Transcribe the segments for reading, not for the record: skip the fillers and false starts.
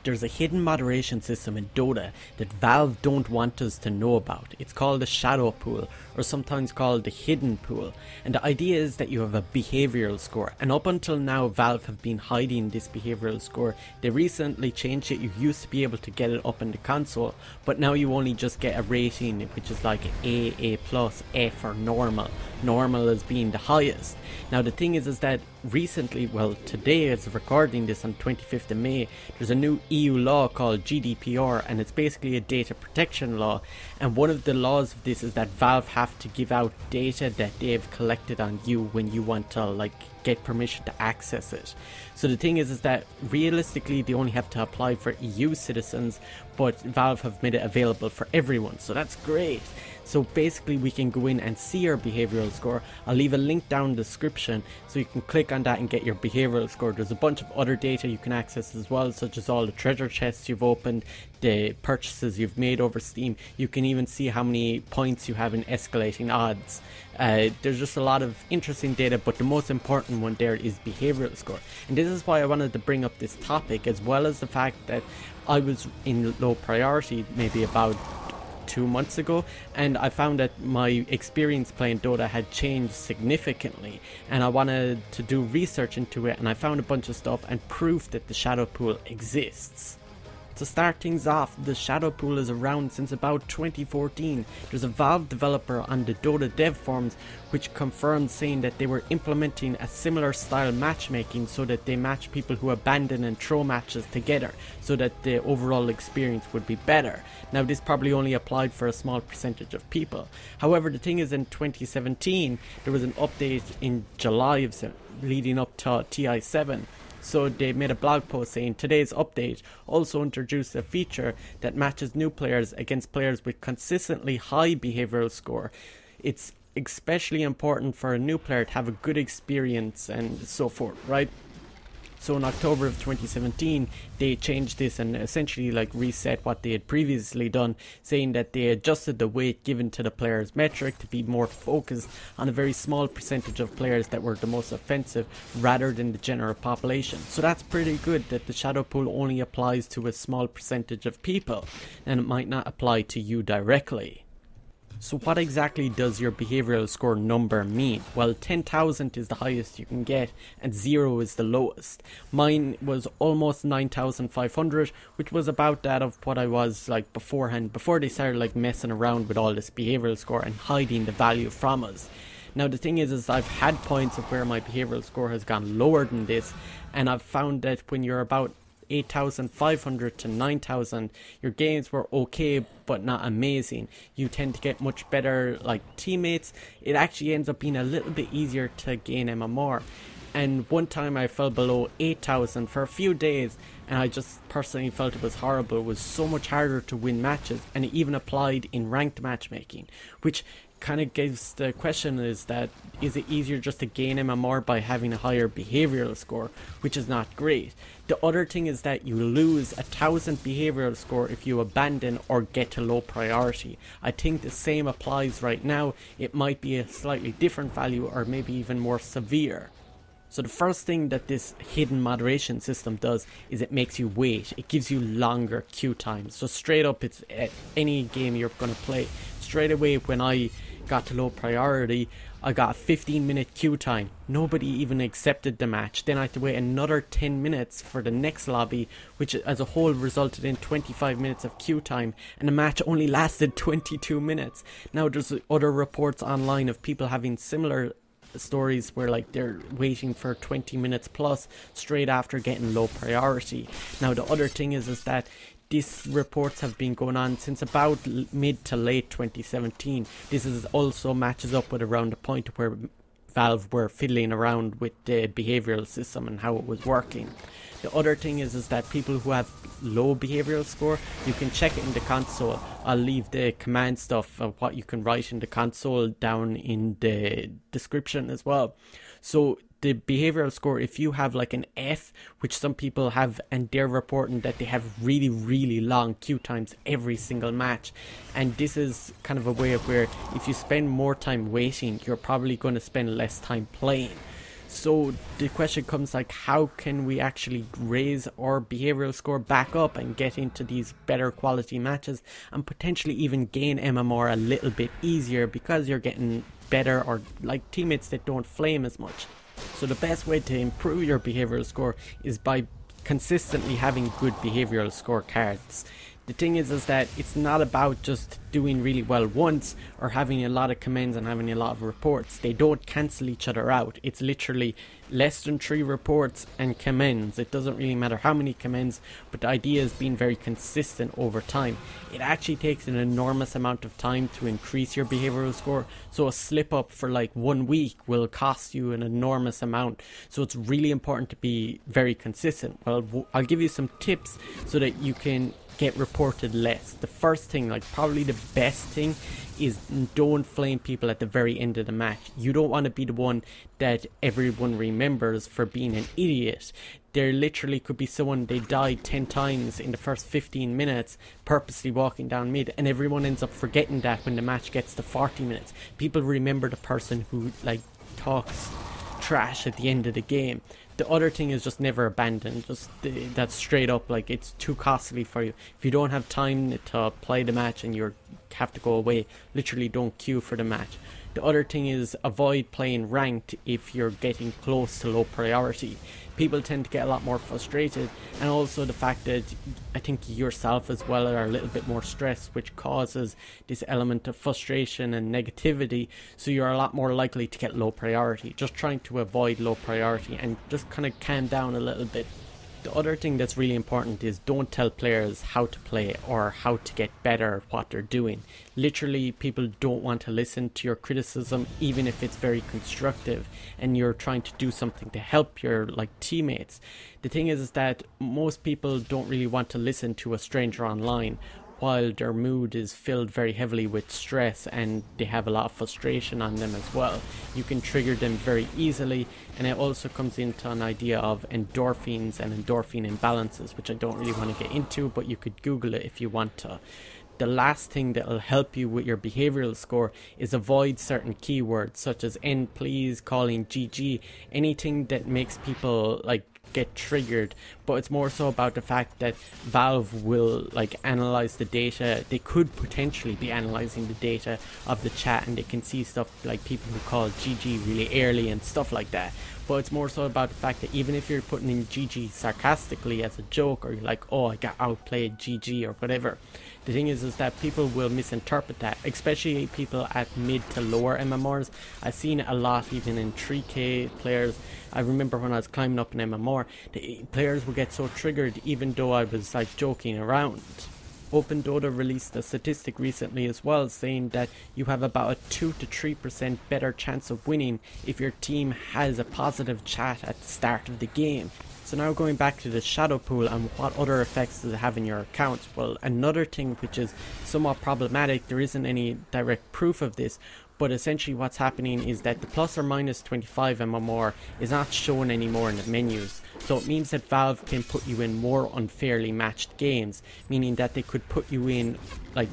there's a hidden moderation system in Dota that Valve don't want us to know about. It's called the shadow pool, or sometimes called the hidden pool. And the idea is that you have a behavioral score. And up until now, Valve have been hiding this behavioral score. They recently changed it. You used to be able to get it up in the console, but now you only just get a rating, which is like A, A+, F, or normal. Normal as being the highest. Now the thing is that recently, well today as of recording this on 25th of May, there's a new EU law called GDPR, and it's basically a data protection law. And one of the laws of this is that Valve have to give out data that they've collected on you when you want to like get permission to access it. So the thing is that realistically they only have to apply for EU citizens, but Valve have made it available for everyone, so that's great. So basically we can go in and see our behavioral score. I'll leave a link down in the description so you can click on that and get your behavioral score. There's a bunch of other data you can access as well, such as all the treasure chests you've opened, the purchases you've made over Steam. You can even see how many points you have in escalating odds. There's just a lot of interesting data, but the most important one there is behavioral score. And this is why I wanted to bring up this topic, as well as the fact that I was in low priority maybe about 2 months ago, and I found that my experience playing Dota had changed significantly, and I wanted to do research into it, and I found a bunch of stuff and proof that the shadow pool exists. To start things off, the shadow pool is around since about 2014. There's a Valve developer on the Dota dev forums which confirmed saying that they were implementing a similar style matchmaking so that they match people who abandon and throw matches together so that the overall experience would be better. Now this probably only applied for a small percentage of people. However, the thing is, in 2017 there was an update in July of leading up to TI7. So they made a blog post saying today's update also introduced a feature that matches new players against players with consistently high behavioral score. It's especially important for a new player to have a good experience and so forth, right? So in October of 2017 they changed this and essentially like reset what they had previously done, saying that they adjusted the weight given to the player's metric to be more focused on a very small percentage of players that were the most offensive rather than the general population. So that's pretty good that the shadow pool only applies to a small percentage of people, and it might not apply to you directly. So what exactly does your behavioral score number mean? Well, 10,000 is the highest you can get and 0 is the lowest. Mine was almost 9,500, which was about that of what I was like beforehand, before they started like messing around with all this behavioral score and hiding the value from us. Now the thing is I've had points of where my behavioral score has gone lower than this, and I've found that when you're about 8,500 to 9,000, your games were okay but not amazing. You tend to get much better like teammates. It actually ends up being a little bit easier to gain MMR. And one time I fell below 8,000 for a few days, and I just personally felt it was horrible. It was so much harder to win matches, and it even applied in ranked matchmaking, which kind of gives the question is it easier just to gain MMR by having a higher behavioral score, which is not great. The other thing is that you lose 1,000 behavioral score if you abandon or get to low priority. I think the same applies right now. It might be a slightly different value or maybe even more severe. So the first thing that this hidden moderation system does is it makes you wait. It gives you longer queue times. So straight up, it's any game you're going to play. Straight away when I got to low priority, I got a 15-minute queue time. Nobody even accepted the match. Then I had to wait another 10 minutes for the next lobby, which as a whole resulted in 25 minutes of queue time, and the match only lasted 22 minutes. Now there's other reports online of people having similar stories where like they're waiting for 20 minutes plus straight after getting low priority. Now the other thing is that these reports have been going on since about mid to late 2017. This is also matches up with around the point where Valve were fiddling around with the behavioral system and how it was working. The other thing is that people who have low behavioral score, you can check it in the console. I'll leave the command stuff of what you can write in the console down in the description as well. So the behavioral score, if you have like an F, which some people have, and they're reporting that they have really long queue times every single match, and this is kind of a way of where if you spend more time waiting, you're probably going to spend less time playing. So the question comes like, how can we actually raise our behavioral score back up and get into these better quality matches and potentially even gain MMR a little bit easier because you're getting better or like teammates that don't flame as much. So the best way to improve your behavioral score is by consistently having good behavioral score cards. The thing is that it's not about just doing really well once or having a lot of commends and having a lot of reports. They don't cancel each other out. It's literally less than 3 reports and commends. It doesn't really matter how many commends, but the idea is being very consistent over time. It actually takes an enormous amount of time to increase your behavioral score, so a slip up for like 1 week will cost you an enormous amount. So it's really important to be very consistent. Well, I'll give you some tips so that you can get reported less. The first thing, like probably the best thing, is don't flame people at the very end of the match. You don't want to be the one that everyone remembers for being an idiot. There literally could be someone, they died 10 times in the first 15 minutes purposely walking down mid, and everyone ends up forgetting that when the match gets to 40 minutes. People remember the person who like talks trash at the end of the game. The other thing is just never abandon. Just that's straight up, like it's too costly for you. If you don't have time to play the match and you have to go away, literally don't queue for the match. The other thing is avoid playing ranked if you're getting close to low priority. People tend to get a lot more frustrated, and also the fact that I think yourself as well are a little bit more stressed, which causes this element of frustration and negativity, so you're a lot more likely to get low priority. Just trying to avoid low priority and just kind of calm down a little bit. The other thing that's really important is don't tell players how to play or how to get better at what they're doing. Literally, people don't want to listen to your criticism, even if it's very constructive and you're trying to do something to help your teammates. The thing is that most people don't really want to listen to a stranger online while their mood is filled very heavily with stress and they have a lot of frustration on them as well. You can trigger them very easily, and it also comes into an idea of endorphins and endorphin imbalances, which I don't really want to get into, but you could Google it if you want to. The last thing that will help you with your behavioral score is avoid certain keywords such as end please, calling GG, anything that makes people get triggered. But it's more so about the fact that Valve will analyze the data. They could potentially be analyzing the data of the chat, and they can see stuff like people who call GG really early and stuff like that. But it's more so about the fact that even if you're putting in GG sarcastically as a joke, or you're like, oh, I got outplayed GG or whatever, the thing is that people will misinterpret that, especially people at mid to lower MMRs. I've seen it a lot even in 3K players. I remember when I was climbing up in MMR, the players would get so triggered even though I was joking around. Open Dota released a statistic recently as well, saying that you have about a 2 to 3% better chance of winning if your team has a positive chat at the start of the game. So now going back to the shadow pool and what other effects does it have in your accounts? Well, another thing which is somewhat problematic, there isn't any direct proof of this, but essentially what's happening is that the plus or minus 25 MMR is not shown anymore in the menus. So it means that Valve can put you in more unfairly matched games, meaning that they could put you in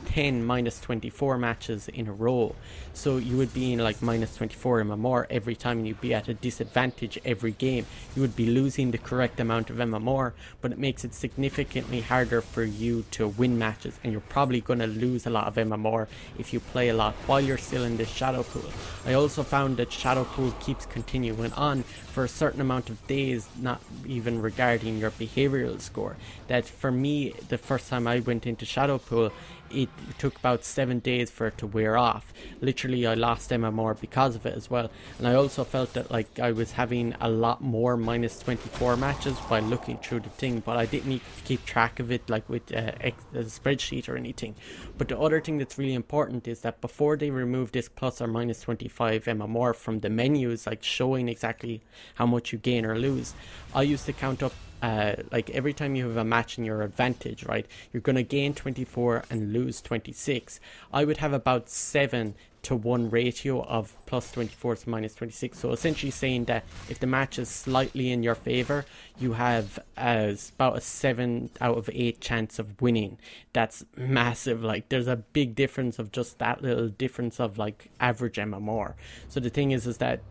10 minus 24 matches in a row. So you would be in minus 24 MMR every time, and you'd be at a disadvantage every game. You would be losing the correct amount of MMR, but it makes it significantly harder for you to win matches, and you're probably going to lose a lot of MMR if you play a lot while you're still in this shadow pool. I also found that shadow pool keeps continuing on for a certain amount of days, not even regarding your behavioral score. That for me, the first time I went into shadow pool, it took about 7 days for it to wear off. Literally, I lost MMR because of it as well. And I also felt that I was having a lot more minus 24 matches while looking through the thing, but I didn't need to keep track of it with a spreadsheet or anything. But the other thing that's really important is that before they remove this plus or minus 25 MMR from the menus, showing exactly how much you gain or lose, I used to count up every time you have a match in your advantage, right, you're going to gain 24 and lose 26. I would have about 7 to 1 ratio of plus 24 to minus 26. So essentially saying that if the match is slightly in your favor, you have about a 7 out of 8 chance of winning. That's massive. There's a big difference of just that little difference of average MMR. So the thing is that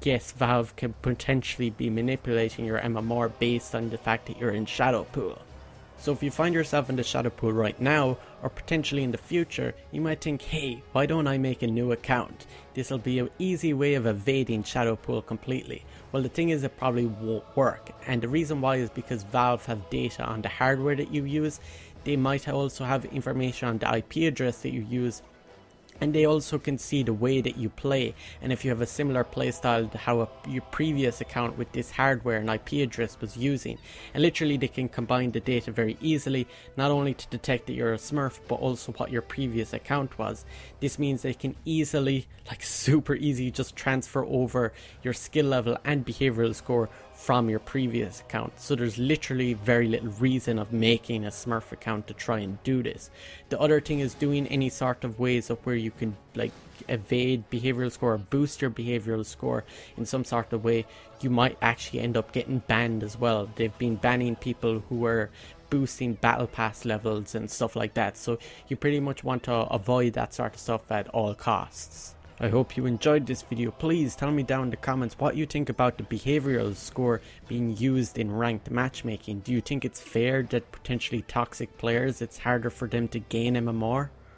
guess Valve can potentially be manipulating your MMR based on the fact that you're in Shadow Pool. So if you find yourself in the Shadow Pool right now, or potentially in the future, you might think, hey, why don't I make a new account? This will be an easy way of evading Shadow Pool completely. Well, the thing is, it probably won't work, and the reason why is because Valve have data on the hardware that you use. They might also have information on the IP address that you use, and they also can see the way that you play, and if you have a similar playstyle to how your previous account with this hardware and IP address was using. And literally they can combine the data very easily, not only to detect that you're a smurf, but also what your previous account was. This means they can easily, like super easy, just transfer over your skill level and behavioral score from your previous account. So there's literally very little reason of making a smurf account to try and do this. The other thing is doing any sort of ways of where you can like evade behavioral score or boost your behavioral score in some sort of way. You might actually end up getting banned as well. They've been banning people who are boosting battle pass levels and stuff like that, so you pretty much want to avoid that sort of stuff at all costs. I hope you enjoyed this video. Please tell me down in the comments what you think about the behavioral score being used in ranked matchmaking. Do you think it's fair that potentially toxic players, it's harder for them to gain MMR?